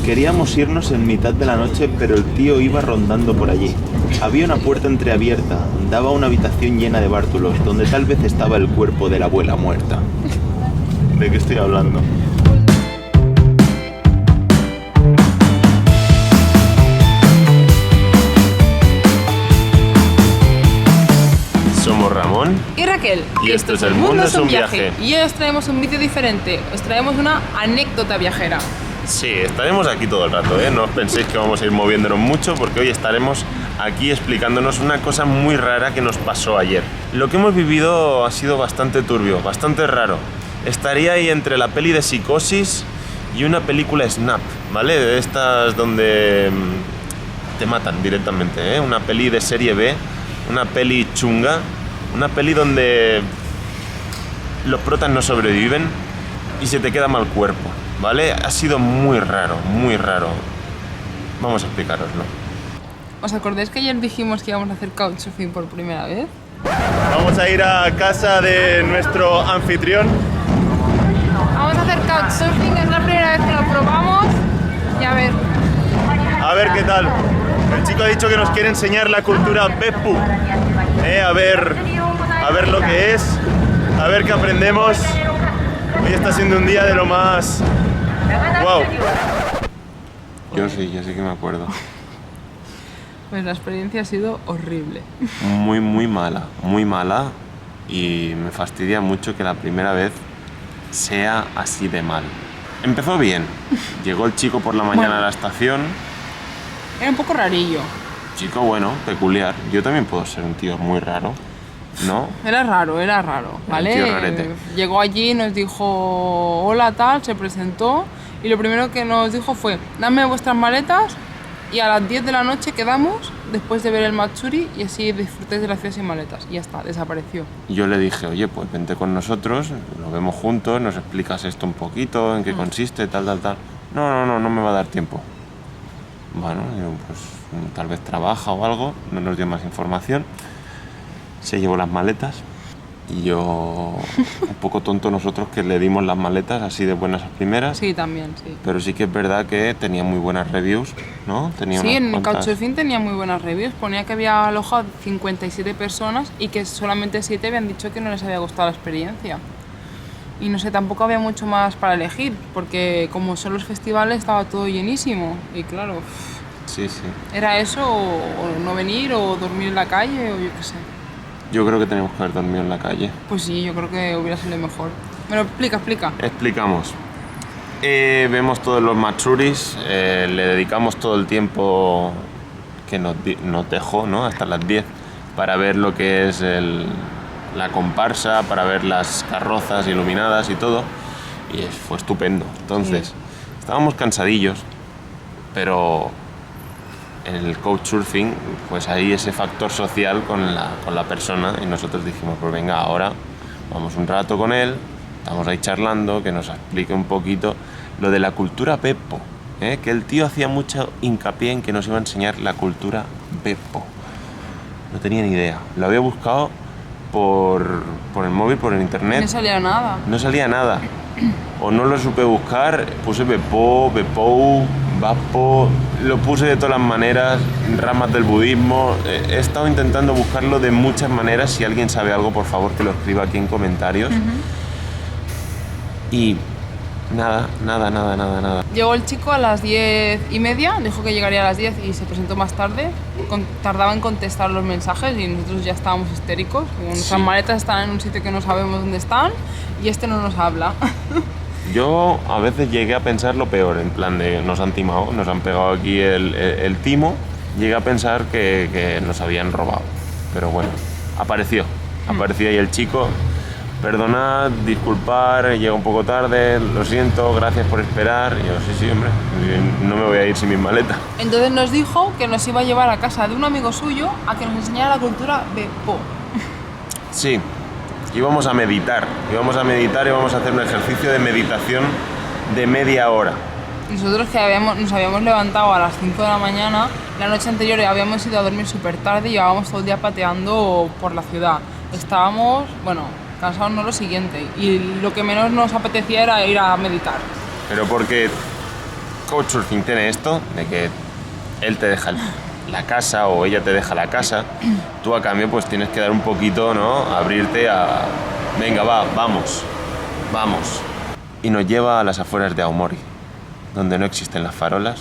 Queríamos irnos en mitad de la noche, pero el tío iba rondando por allí. Había una puerta entreabierta, daba a una habitación llena de bártulos, donde tal vez estaba el cuerpo de la abuela muerta. ¿De qué estoy hablando? Somos Ramón y Raquel. Y esto es El Mundo es un Viaje. Y hoy os traemos un vídeo diferente. Os traemos una anécdota viajera. Sí, estaremos aquí todo el rato, ¿eh? No os penséis que vamos a ir moviéndonos mucho, porque hoy estaremos aquí explicándonos una cosa muy rara que nos pasó ayer. Lo que hemos vivido ha sido bastante turbio, bastante raro. Estaría ahí entre la peli de Psicosis y una película Snap, ¿vale? De estas donde te matan directamente, ¿eh? Una peli de serie B, una peli chunga, una peli donde los protas no sobreviven y se te queda mal cuerpo, ¿vale? Ha sido muy raro, muy raro. Vamos a explicároslo. ¿Os acordáis que ayer dijimos que íbamos a hacer couchsurfing por primera vez? Vamos a ir a casa de nuestro anfitrión. Vamos a hacer couchsurfing, es la primera vez que lo probamos. Y a ver A ver qué tal. El chico ha dicho que nos quiere enseñar la cultura Beppu. A ver lo que es, a ver qué aprendemos. Hoy está siendo un día de lo más... ¡Wow! Yo sí que me acuerdo. Pues la experiencia ha sido horrible. Muy mala. Y me fastidia mucho que la primera vez sea así de mal. Empezó bien. Llegó el chico por la mañana a la estación. Era un poco rarillo. Chico, bueno, peculiar. Yo también puedo ser un tío muy raro, ¿no? Era raro, ¿vale? Tío rarete. Llegó allí, nos dijo hola tal, se presentó y lo primero que nos dijo fue dame vuestras maletas y a las 10 de la noche quedamos después de ver el Matsuri y así disfrutéis de la ciudad sin maletas. Y ya está, desapareció. Y yo le dije, oye, pues vente con nosotros, lo vemos juntos, nos explicas esto un poquito, en qué consiste, tal. No me va a dar tiempo. Bueno, pues tal vez trabaja o algo, no nos dio más información. Se llevó las maletas y yo, un poco tonto nosotros que le dimos las maletas así de buenas a primeras. Sí, también, sí. Pero sí que es verdad que tenía muy buenas reviews, ¿no? Tenía sí, en el cuantas... Couchsurfing tenía muy buenas reviews. Ponía que había alojado 57 personas y que solamente 7 habían dicho que no les había gustado la experiencia. Y no sé, tampoco había mucho más para elegir, porque como son los festivales estaba todo llenísimo. Y claro, sí. era eso o no venir o dormir en la calle o yo qué sé. Yo creo que tenemos que haber dormido en la calle. Pues sí, yo creo que hubiera sido mejor. Pero explica. Explicamos. Vemos todos los Matsuris, le dedicamos todo el tiempo que nos dejó, ¿no? Hasta las 10 para ver lo que es la comparsa, para ver las carrozas iluminadas y todo. Y fue estupendo. Entonces, estábamos cansadillos, pero en el couchsurfing, pues hay ese factor social con la persona y nosotros dijimos, pues venga, ahora vamos un rato con él, estamos ahí charlando, que nos explique un poquito lo de la cultura Beppo, que el tío hacía mucho hincapié en que nos iba a enseñar la cultura Beppo. No tenía ni idea, lo había buscado por el móvil, por el internet. No salía nada. No salía nada. O no lo supe buscar, puse Beppo, Bepou, Bappo, lo puse de todas las maneras, ramas del budismo. He estado intentando buscarlo de muchas maneras. Si alguien sabe algo, por favor, que lo escriba aquí en comentarios. Y nada. Llegó el chico a las 10:30, dijo que llegaría a las 10 y se presentó más tarde. Tardaba en contestar los mensajes y nosotros ya estábamos histéricos. Nuestras maletas están en un sitio que no sabemos dónde están y este no nos habla. Yo a veces llegué a pensar lo peor, en plan de nos han timado, nos han pegado aquí el timo. Llegué a pensar que nos habían robado. Pero bueno, apareció ahí el chico. Perdonad, disculpar, llega un poco tarde, lo siento, gracias por esperar. Y yo, sí, hombre, no me voy a ir sin mis maletas. Entonces nos dijo que nos iba a llevar a casa de un amigo suyo a que nos enseñara la cultura Beppo. Sí, íbamos a meditar y vamos a hacer un ejercicio de meditación de media hora. Nosotros que nos habíamos levantado a las 5 de la mañana, la noche anterior habíamos ido a dormir súper tarde y llevábamos todo el día pateando por la ciudad. Estábamos, cansados no lo siguiente, y lo que menos nos apetecía era ir a meditar. Pero porque Couchsurfing tiene esto, de que él te deja la casa o ella te deja la casa, tú a cambio pues tienes que dar un poquito, ¿no? Abrirte a... Venga, vamos. Y nos lleva a las afueras de Aomori, donde no existen las farolas,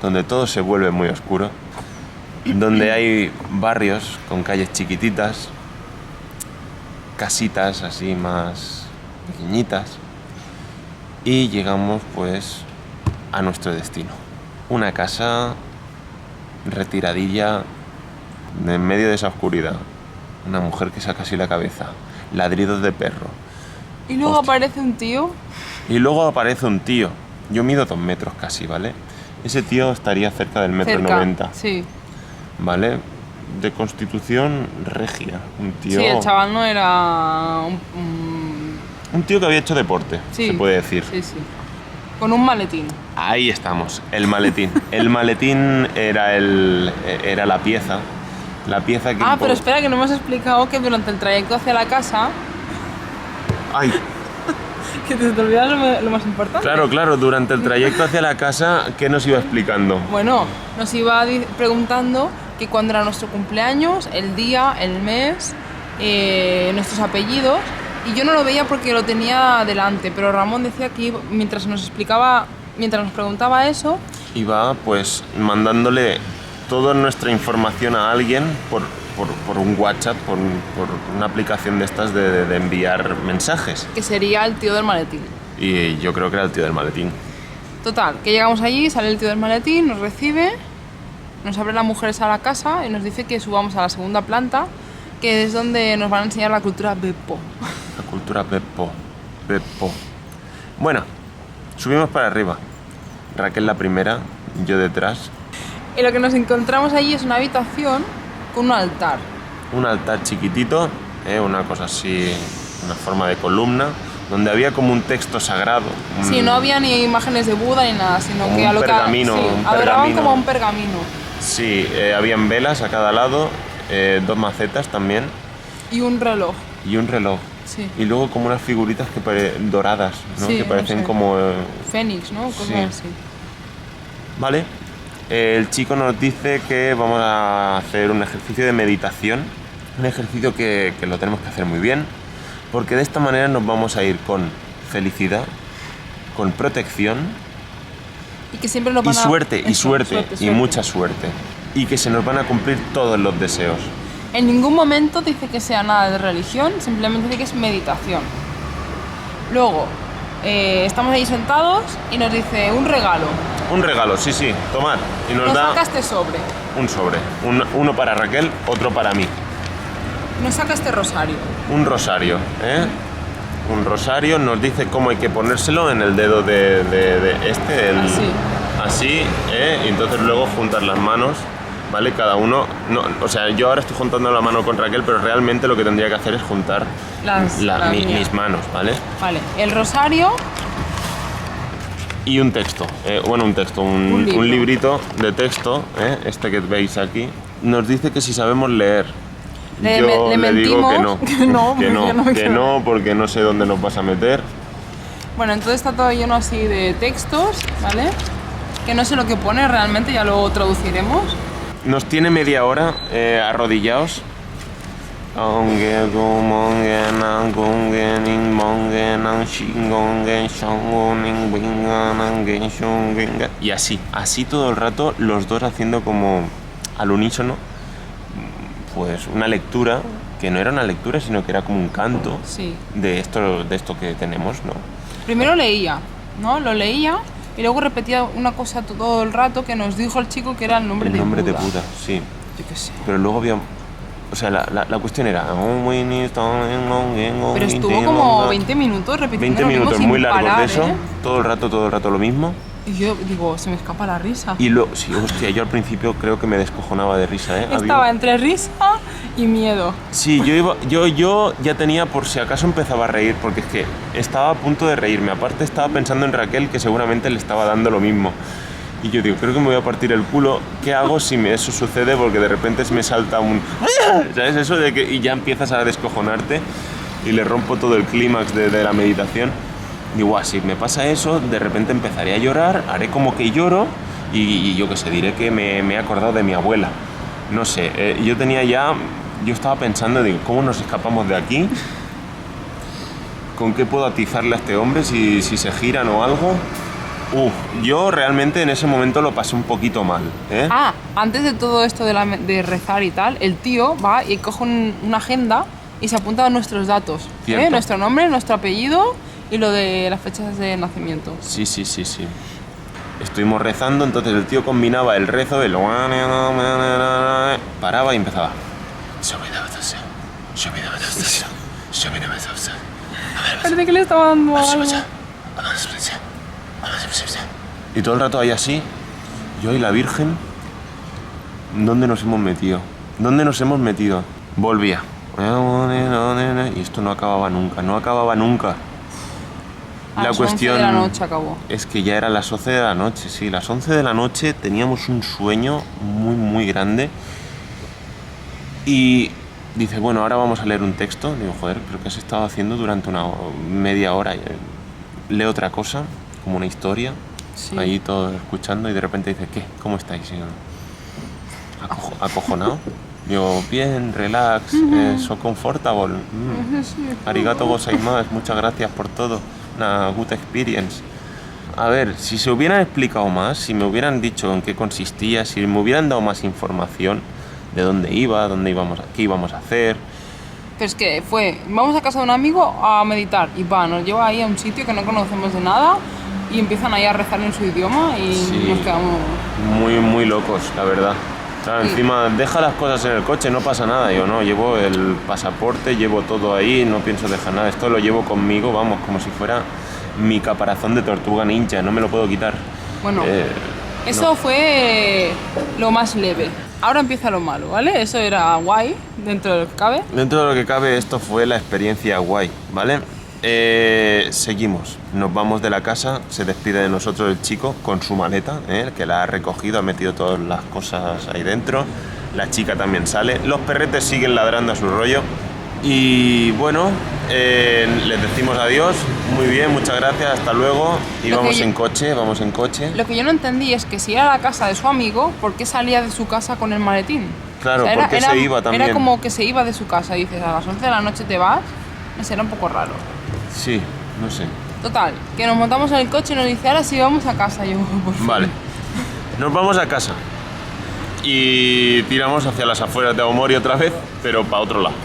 donde todo se vuelve muy oscuro, donde hay barrios con calles chiquititas, casitas así más pequeñitas, y llegamos pues a nuestro destino. Una casa retiradilla en medio de esa oscuridad, una mujer que saca así la cabeza, ladridos de perro. Y luego aparece un tío. Y luego aparece un tío. Yo mido 2 metros casi, ¿vale? Ese tío estaría cerca del 1,90 m. Sí. ¿Vale? De constitución regia. Un tío... Sí, el chaval no era un tío que había hecho deporte, sí, se puede decir. Sí. Con un maletín. Ahí estamos, el maletín. El maletín era la pieza. La pieza que... Pero espera, que no me has explicado que durante el trayecto hacia la casa... ¡Ay! Que te olvidas lo más importante. Claro, durante el trayecto hacia la casa, ¿qué nos iba explicando? Bueno, nos iba preguntando que cuándo era nuestro cumpleaños, el día, el mes, nuestros apellidos, y yo no lo veía porque lo tenía delante, pero Ramón decía que mientras nos preguntaba eso... Iba pues mandándole toda nuestra información a alguien por un WhatsApp, por una aplicación de estas de enviar mensajes. Que sería el tío del maletín. Y yo creo que era el tío del maletín. Total, que llegamos allí, sale el tío del maletín, nos recibe, nos abre las mujeres a la casa y nos dice que subamos a la segunda planta, que es donde nos van a enseñar la cultura Beppo. La cultura Beppo. Bueno, subimos para arriba. Raquel la primera, yo detrás. Y lo que nos encontramos allí es una habitación con un altar. Un altar chiquitito, una cosa así, una forma de columna, donde había como un texto sagrado. Sí, no había ni imágenes de Buda ni nada, sino que un pergamino, adoraban como un pergamino. Sí, habían velas a cada lado, 2 macetas también. Y un reloj. Sí. Y luego como unas figuritas doradas, ¿no? Sí, que parecen no sé. como... Fénix, ¿no? Cosas sí. así. Vale. El chico nos dice que vamos a hacer un ejercicio de meditación, un ejercicio que lo tenemos que hacer muy bien, porque de esta manera nos vamos a ir con felicidad, con protección y que siempre nos van suerte, y mucha suerte, y que se nos van a cumplir todos los deseos. En ningún momento dice que sea nada de religión, simplemente dice que es meditación. Luego, estamos ahí sentados y nos dice un regalo. Un regalo, sí, tomad. Y nos da saca este sobre. Un sobre. Uno para Raquel, otro para mí. Nos saca este rosario. Un rosario, ¿eh? Un rosario, nos dice cómo hay que ponérselo en el dedo de este. Así, ¿eh? Y entonces luego juntar las manos, ¿vale? Cada uno... No, o sea, yo ahora estoy juntando la mano con Raquel, pero realmente lo que tendría que hacer es juntar mis manos, ¿vale? Vale, el rosario... Y un texto, un librito de texto, este que veis aquí, nos dice que si sabemos leer. Yo le digo que no, que no, porque no sé dónde nos vas a meter. Bueno, entonces está todo lleno así de textos, ¿vale? Que no sé lo que pone realmente, ya lo traduciremos. Nos tiene media hora arrodillados. Y así todo el rato, los dos haciendo como al unísono, pues una lectura que no era una lectura, sino que era como un canto de esto que tenemos, ¿no? Primero leía, ¿no? Lo leía y luego repetía una cosa todo el rato que nos dijo el chico que era el nombre de Buda. El nombre de Buda, sí. Yo qué sé. Pero luego había... O sea, la cuestión era... Pero estuvo como 20 minutos repitiendo 20 minutos muy largos parar, de eso, todo el rato lo mismo. Y yo digo, se me escapa la risa. Y sí, hostia, yo al principio creo que me descojonaba de risa, ¿eh? Estaba entre risa y miedo. Sí, yo ya tenía, por si acaso empezaba a reír, porque es que estaba a punto de reírme. Aparte estaba pensando en Raquel, que seguramente le estaba dando lo mismo. Y yo digo, creo que me voy a partir el culo. ¿Qué hago si eso sucede? Porque de repente me salta un... ¿Sabes? Eso de que... Y ya empiezas a descojonarte y le rompo todo el clímax de la meditación. Digo, si me pasa eso, de repente empezaré a llorar, haré como que lloro y yo qué sé, diré que me he acordado de mi abuela. No sé, yo estaba pensando, digo, ¿cómo nos escapamos de aquí? ¿Con qué puedo atizarle a este hombre si se giran o algo? Yo realmente en ese momento lo pasé un poquito mal, ¿eh? Antes de todo esto de rezar y tal, el tío va y coge una agenda y se apunta a nuestros datos. Nuestro nombre, nuestro apellido y lo de las fechas de nacimiento. Sí. Estuvimos rezando, entonces el tío combinaba el rezo, paraba y empezaba. Parece que le estaba dando algo. Y todo el rato ahí así, yo y la Virgen, ¿dónde nos hemos metido? Volvía. Y esto no acababa nunca. A las 11 de la noche acabó. Es que ya era las 11 de la noche, sí. Las 11 de la noche teníamos un sueño muy, muy grande. Y dice, bueno, ahora vamos a leer un texto. Digo, joder, ¿pero qué has estado haciendo durante media hora? Leo otra cosa, como una historia. Sí. Ahí todo escuchando y de repente dice, ¿qué? ¿Cómo estáis? Y yo, acojonado. Digo, bien, relax, so comfortable. Arigato gozaimasu, muchas gracias por todo. Una good experience. A ver, si se hubieran explicado más, si me hubieran dicho en qué consistía, si me hubieran dado más información de dónde íbamos, qué íbamos a hacer. Pero es que vamos a casa de un amigo a meditar y nos lleva ahí a un sitio que no conocemos de nada y empiezan ahí a rezar en su idioma y nos quedamos... Muy, muy locos, la verdad. Claro, encima, deja las cosas en el coche, no pasa nada. Yo no, llevo el pasaporte, llevo todo ahí, no pienso dejar nada. Esto lo llevo conmigo, vamos, como si fuera mi caparazón de tortuga ninja, no me lo puedo quitar. Bueno, eso fue lo más leve. Ahora empieza lo malo, ¿vale? Eso era guay, dentro de lo que cabe. Dentro de lo que cabe, esto fue la experiencia guay, ¿vale? Seguimos, nos vamos de la casa, se despide de nosotros el chico con su maleta, que la ha recogido, ha metido todas las cosas ahí dentro, la chica también sale, los perretes siguen ladrando a su rollo y bueno, les decimos adiós, muy bien, muchas gracias, hasta luego y vamos en coche. Lo que yo no entendí es que si era la casa de su amigo, ¿por qué salía de su casa con el maletín? Claro, o sea, porque se iba también. Era como que se iba de su casa y dices, a las 11 de la noche te vas, eso era un poco raro. Sí, no sé. Total, que nos montamos en el coche y nos dice, ahora sí vamos a casa. Yo, por favor. Vale, nos vamos a casa y tiramos hacia las afueras de Aomori otra vez, pero para otro lado.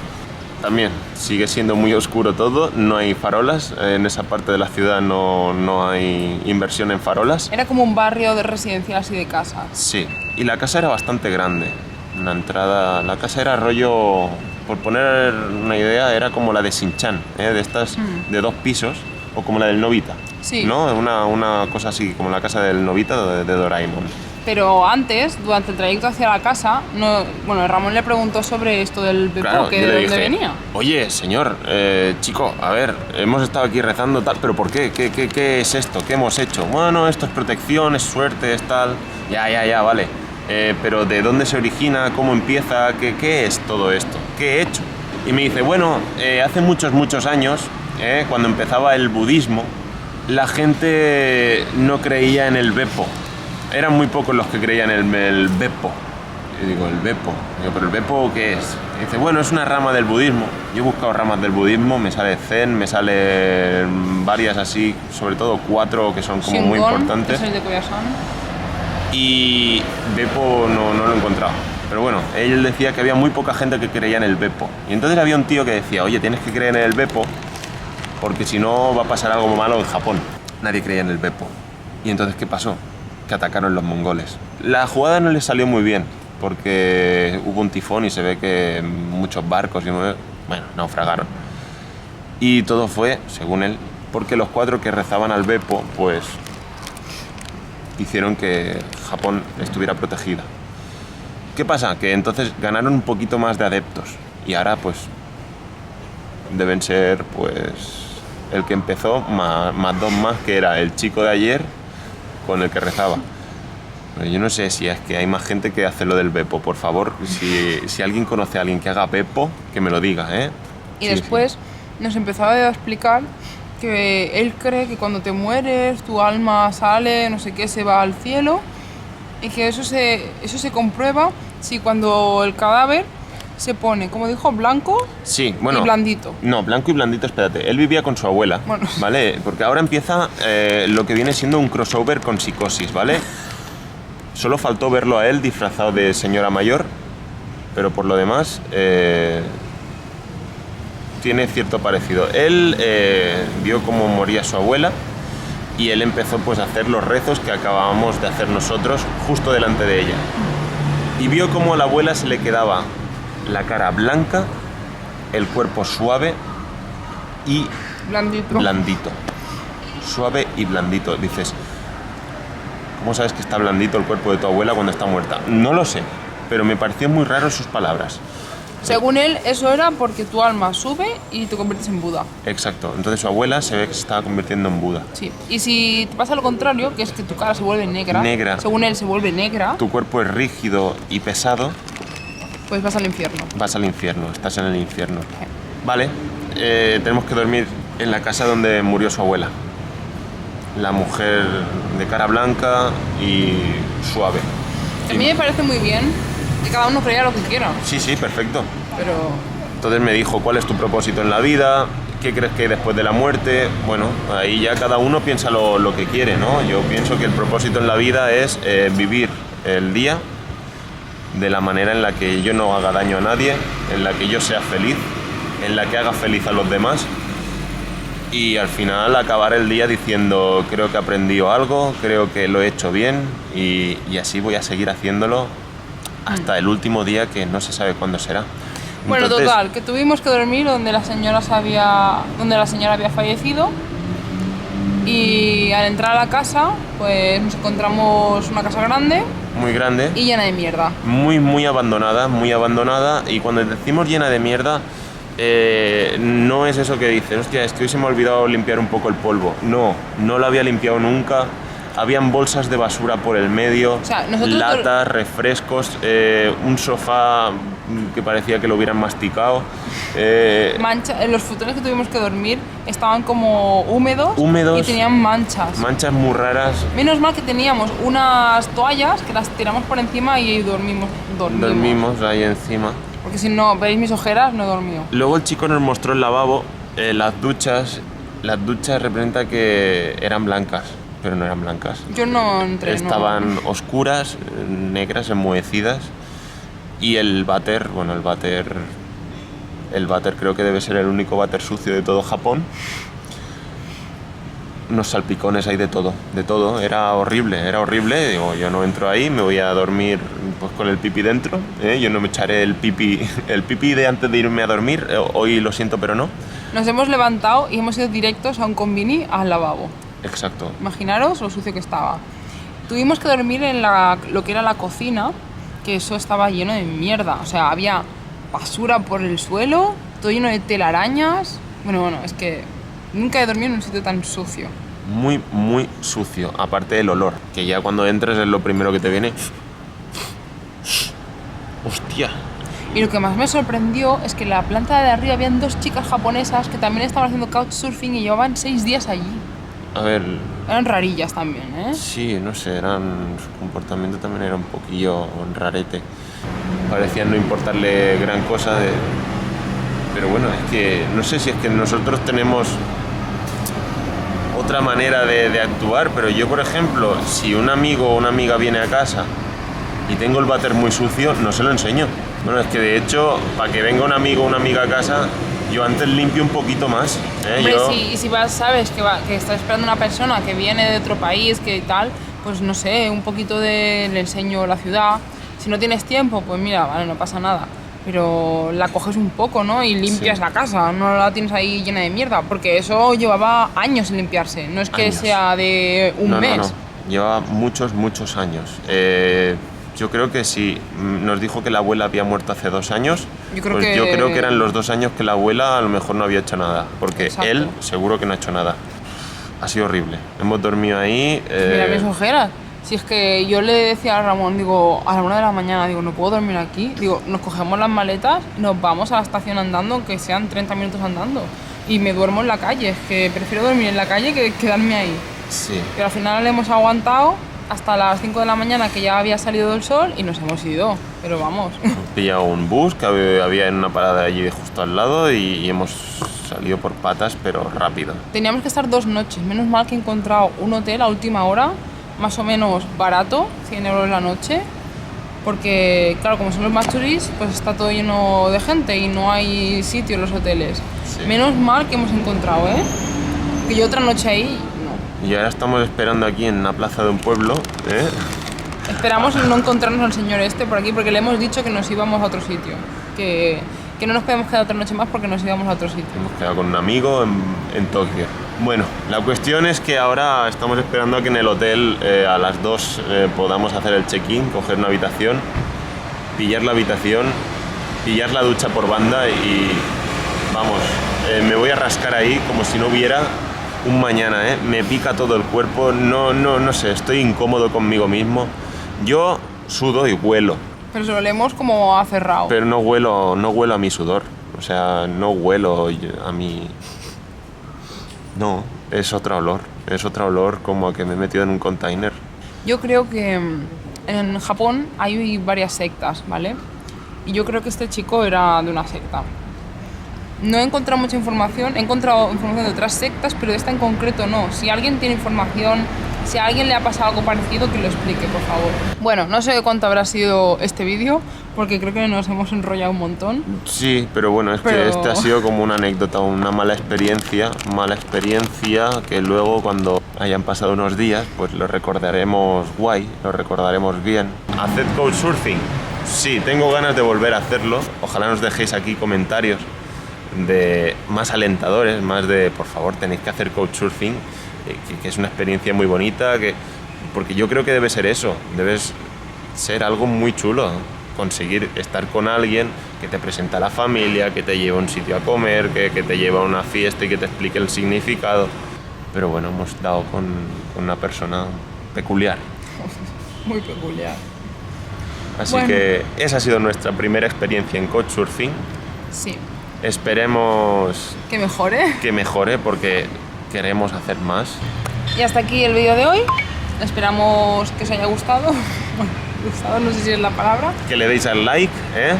También sigue siendo muy oscuro todo, no hay farolas, en esa parte de la ciudad no hay inversión en farolas. Era como un barrio de residenciales y de casas. Sí, y la casa era bastante grande. La casa era rollo, por poner una idea, era como la de Shin-chan, de estas de 2 pisos, o como la del Nobita, sí. ¿no? Una cosa así, como la casa del Nobita de Doraemon. Pero antes, durante el trayecto hacia la casa, Ramón le preguntó sobre esto del beppo, claro, que de dónde venía. Oye, señor, chico, a ver, hemos estado aquí rezando tal, pero ¿por qué? ¿Qué es esto? ¿Qué hemos hecho? Bueno, esto es protección, es suerte, es tal... Ya, vale. Pero ¿de dónde se origina? ¿Cómo empieza? ¿Qué es todo esto? ¿Qué he hecho? Y me dice, bueno, hace muchos años, cuando empezaba el budismo, la gente no creía en el beppo. Eran muy pocos los que creían en el beppo. Y digo, ¿el beppo? Digo, ¿pero el beppo qué es? Y dice, bueno, es una rama del budismo. Yo he buscado ramas del budismo, me sale Zen, me sale varias así, sobre todo 4 que son como Shingon, muy importantes. Que es el de Koyasan. Y beppo no lo he encontrado. Pero bueno, él decía que había muy poca gente que creía en el beppo. Y entonces había un tío que decía, oye, tienes que creer en el beppo porque si no va a pasar algo malo en Japón. Nadie creía en el beppo. Y entonces, ¿qué pasó? Que atacaron los mongoles. La jugada no les salió muy bien porque hubo un tifón y se ve que muchos barcos naufragaron. Y todo fue, según él, porque los 4 que rezaban al beppo, pues hicieron que Japón estuviera protegida. ¿Qué pasa? Que entonces ganaron un poquito más de adeptos y ahora pues deben ser pues el que empezó más 2 más, que era el chico de ayer con el que rezaba. Pero yo no sé si es que hay más gente que hace lo del beppo. Por favor, si alguien conoce a alguien que haga beppo, que me lo diga, ¿eh? Y después nos empezó a explicar que él cree que cuando te mueres tu alma sale, no sé qué, se va al cielo y que eso se comprueba si cuando el cadáver se pone, como dijo, blanco Sí, bueno. y blandito. No, blanco y blandito, espérate. Él vivía con su abuela, Bueno. ¿vale? Porque ahora empieza lo que viene siendo un crossover con Psicosis, ¿vale? Solo faltó verlo a él disfrazado de señora mayor, pero por lo demás tiene cierto parecido. Él vio cómo moría su abuela y él empezó pues a hacer los rezos que acabábamos de hacer nosotros justo delante de ella. Y vio cómo a la abuela se le quedaba la cara blanca, el cuerpo suave y Blandito. blandito. Suave y blandito. Dices, ¿cómo sabes que está blandito el cuerpo de tu abuela cuando está muerta? No lo sé, pero me pareció muy raro sus palabras. Según él, eso era porque tu alma sube y te conviertes en Buda. Exacto. Entonces su abuela se ve que se estaba convirtiendo en Buda. Sí. Y si te pasa lo contrario, que es que tu cara se vuelve negra, Negra. según él se vuelve negra, Tu cuerpo es rígido y pesado, pues vas al infierno. vas al infierno, estás en el infierno. Vale, tenemos que dormir en la casa donde murió su abuela. La mujer de cara blanca y suave. A mí me parece muy bien que cada uno crea lo que quiera, Sí, sí, perfecto. pero Entonces me dijo, ¿cuál es tu propósito en la vida? ¿Qué crees que hay después de la muerte? Bueno, ahí ya cada uno piensa lo que quiere, ¿no? Yo pienso que el propósito en la vida es vivir el día de la manera en la que yo no haga daño a nadie, en la que yo sea feliz, en la que haga feliz a los demás y al final acabar el día diciendo creo que he aprendido algo, creo que lo he hecho bien y así voy a seguir haciéndolo hasta el último día que no se sabe cuándo será. bueno, Entonces, total, que tuvimos que dormir donde la señora había fallecido y al entrar a la casa, pues nos encontramos una casa grande muy grande. y llena de mierda. Muy abandonada y cuando decimos llena de mierda no es eso que dices, hostia, es que hoy se me ha olvidado limpiar un poco el polvo. No lo había limpiado nunca. Habían bolsas de basura por el medio, O sea, nosotros latas, refrescos, un sofá que parecía que lo hubieran masticado. Los futones que tuvimos que dormir estaban como húmedos Húmedos. y tenían manchas. Manchas muy raras. Menos mal que teníamos unas toallas que las tiramos por encima y dormimos. Dormimos ahí encima. Porque si no veis mis ojeras, no he dormido. Luego el chico nos mostró el lavabo, las duchas. Las duchas representa que eran blancas, pero no eran blancas. Yo no entré. Estaban oscuras, negras, enmohecidas. Y el váter, bueno, el váter creo que debe ser el único váter sucio de todo Japón. Unos salpicones ahí de todo. Era horrible. Digo, yo no entro ahí, me voy a dormir pues con el pipi dentro. Yo no me echaré el pipi de antes de irme a dormir. Hoy lo siento, pero no. Nos hemos levantado y hemos ido directos a un convini al lavabo. Exacto. Imaginaros lo sucio que estaba. Tuvimos que dormir en lo que era la cocina, que eso estaba lleno de mierda. O sea, había basura por el suelo, todo lleno de telarañas. Bueno, es que nunca he dormido en un sitio tan sucio. Muy sucio. Aparte del olor, que ya cuando entres es lo primero que te viene. Hostia. Y lo que más me sorprendió es que en la planta de arriba habían dos chicas japonesas que también estaban haciendo couchsurfing y llevaban 6 días allí. A ver, Eran rarillas también, ¿eh? sí, no sé, su comportamiento también era un poquillo rarete. Parecían no importarle gran cosa, pero bueno, es que no sé si es que nosotros tenemos otra manera de actuar, pero yo, por ejemplo, si un amigo o una amiga viene a casa y tengo el váter muy sucio, no se lo enseño. Bueno, es que de hecho, para que venga un amigo o una amiga a casa, yo antes limpio un poquito más. Hombre, si vas, sabes que está esperando una persona que viene de otro país, que tal, pues no sé, un poquito le enseño la ciudad. Si no tienes tiempo, pues mira, vale, no pasa nada. Pero la coges un poco, ¿no? Y limpias Sí. la casa, no la tienes ahí llena de mierda, porque eso llevaba años sin limpiarse, no es que Años. sea de un mes. No. Llevaba muchos años. Yo creo que sí. Nos dijo que la abuela había muerto hace 2 años. Yo creo pues que- yo creo que eran los 2 años que la abuela a lo mejor no había hecho nada. Porque Exacto. él seguro que no ha hecho nada. Ha sido horrible. Hemos dormido ahí. Mira mis ojeras. Si es que yo le decía a Ramón, digo, a la 1 de la mañana, digo, no puedo dormir aquí. Digo, nos cogemos las maletas, nos vamos a la estación andando, aunque sean 30 minutos andando. y me duermo en la calle. Es que prefiero dormir en la calle que quedarme ahí. Sí. Pero al final hemos aguantado hasta las 5 de la mañana, que ya había salido el sol, y nos hemos ido. Pero vamos. Hemos pillado un bus que había en una parada allí de justo al lado y hemos salido por patas, pero rápido. Teníamos que estar 2 noches. Menos mal que he encontrado un hotel a última hora, más o menos barato, 100 euros la noche. Porque, claro, como son los Machuris, pues está todo lleno de gente y no hay sitio en los hoteles. Sí. Menos mal que hemos encontrado, ¿eh? Que yo otra noche ahí, no. Y ahora estamos esperando aquí en una plaza de un pueblo, ¿eh? Esperamos no encontrarnos al señor este por aquí, porque le hemos dicho que nos íbamos a otro sitio. Que no nos podemos quedar otra noche más porque nos íbamos a otro sitio. Hemos quedado con un amigo en Tokio. Bueno, la cuestión es que ahora estamos esperando a que en el hotel a las 2 podamos hacer el check-in, coger una habitación, pillar la habitación, pillar la ducha por banda y vamos, me voy a rascar ahí como si no hubiera un mañana, ¿eh? Me pica todo el cuerpo, no sé, estoy incómodo conmigo mismo. Yo sudo y huelo. Pero se lo leemos como a cerrado. Pero no huelo a mi sudor. O sea, no huelo a mi... No, es otro olor. Es otro olor como a que me he metido en un container. Yo creo que en Japón hay varias sectas, ¿vale? Y yo creo que este chico era de una secta. No he encontrado mucha información, he encontrado información de otras sectas, pero de esta en concreto no. Si alguien tiene información, si a alguien le ha pasado algo parecido, que lo explique, por favor. Bueno, no sé cuánto habrá sido este vídeo, porque creo que nos hemos enrollado un montón. Sí, pero bueno, es que este ha sido como una anécdota, una mala experiencia que luego cuando hayan pasado unos días, pues lo recordaremos guay, lo recordaremos bien. ¿Haced couchsurfing? Sí, tengo ganas de volver a hacerlo. Ojalá nos dejéis aquí comentarios de más alentadores, más de por favor tenéis que hacer couchsurfing, que es una experiencia muy bonita, porque yo creo que debe ser eso, debes ser algo muy chulo, conseguir estar con alguien que te presenta a la familia, que te lleva a un sitio a comer, que te lleva a una fiesta y que te explique el significado. Pero bueno, hemos dado con una persona peculiar. Muy peculiar. Así Bueno. que esa ha sido nuestra primera experiencia en couchsurfing. Sí. Esperemos Que mejore. que mejore porque queremos hacer más. Y hasta aquí el vídeo de hoy. Esperamos que os haya gustado. Bueno, gustado no sé si es la palabra. Que le deis al like, ¿eh?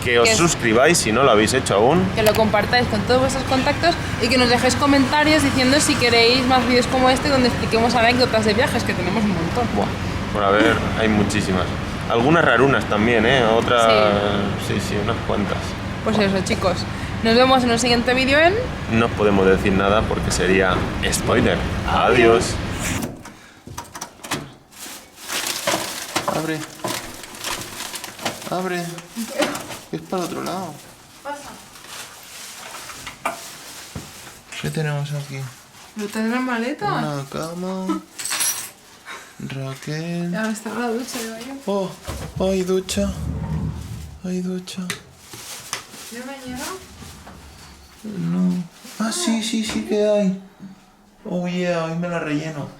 Que os suscribáis si no lo habéis hecho aún. Que lo compartáis con todos vuestros contactos y que nos dejéis comentarios diciendo si queréis más vídeos como este donde expliquemos anécdotas de viajes, que tenemos un montón. Buah, por haber, hay muchísimas. Algunas rarunas también, ¿eh? Otras, sí, unas cuantas. Pues eso, chicos. Nos vemos en el siguiente vídeo en... No podemos decir nada porque sería spoiler. Adiós. Abre. Abre. Es para otro lado. Pasa. ¿Qué tenemos aquí? ¿No tendrás maleta? Una cama. Raquel. Ahora está la ducha, digo yo. Oh, hay ducha. Hay ducha. ¿De bañera? No. Ah, sí que hay. Oh yeah, hoy me la relleno.